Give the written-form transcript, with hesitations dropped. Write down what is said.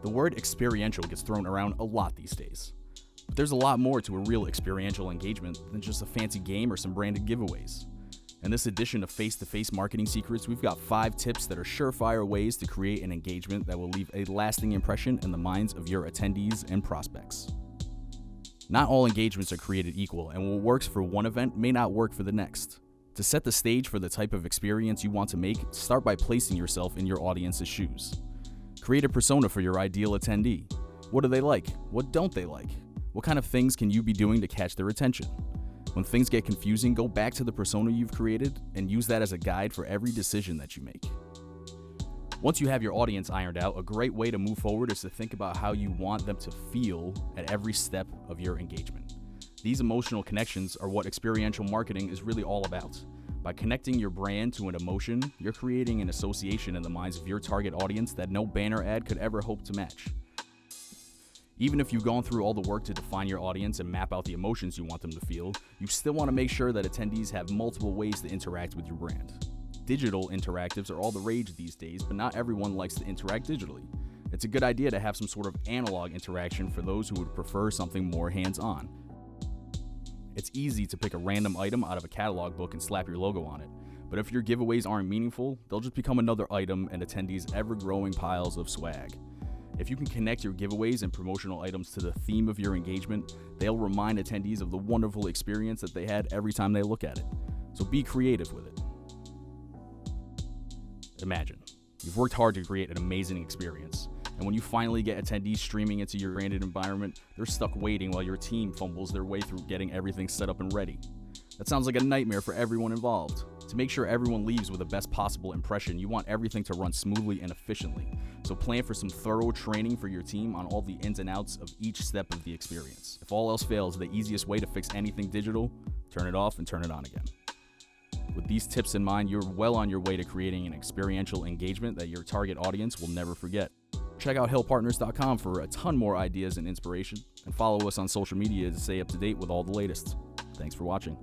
The word experiential gets thrown around a lot these days. But there's a lot more to a real experiential engagement than just a fancy game or some branded giveaways. In this edition of Face-to-Face Marketing Secrets, we've got 5 tips that are surefire ways to create an engagement that will leave a lasting impression in the minds of your attendees and prospects. Not all engagements are created equal, and what works for one event may not work for the next. To set the stage for the type of experience you want to make, start by placing yourself in your audience's shoes. Create a persona for your ideal attendee. What do they like? What don't they like? What kind of things can you be doing to catch their attention? When things get confusing, go back to the persona you've created and use that as a guide for every decision that you make. Once you have your audience ironed out, a great way to move forward is to think about how you want them to feel at every step of your engagement. These emotional connections are what experiential marketing is really all about. By connecting your brand to an emotion, you're creating an association in the minds of your target audience that no banner ad could ever hope to match. Even if you've gone through all the work to define your audience and map out the emotions you want them to feel, you still want to make sure that attendees have multiple ways to interact with your brand. Digital interactives are all the rage these days, but not everyone likes to interact digitally. It's a good idea to have some sort of analog interaction for those who would prefer something more hands-on. It's easy to pick a random item out of a catalog book and slap your logo on it, but if your giveaways aren't meaningful, they'll just become another item in attendees' ever-growing piles of swag. If you can connect your giveaways and promotional items to the theme of your engagement, they'll remind attendees of the wonderful experience that they had every time they look at it. So be creative with it. Imagine, you've worked hard to create an amazing experience, and when you finally get attendees streaming into your branded environment, they're stuck waiting while your team fumbles their way through getting everything set up and ready. That sounds like a nightmare for everyone involved. To make sure everyone leaves with the best possible impression, you want everything to run smoothly and efficiently. So plan for some thorough training for your team on all the ins and outs of each step of the experience. If all else fails, the easiest way to fix anything digital, turn it off and turn it on again. With these tips in mind, you're well on your way to creating an experiential engagement that your target audience will never forget. Check out hillpartners.com for a ton more ideas and inspiration, and follow us on social media to stay up to date with all the latest. Thanks for watching.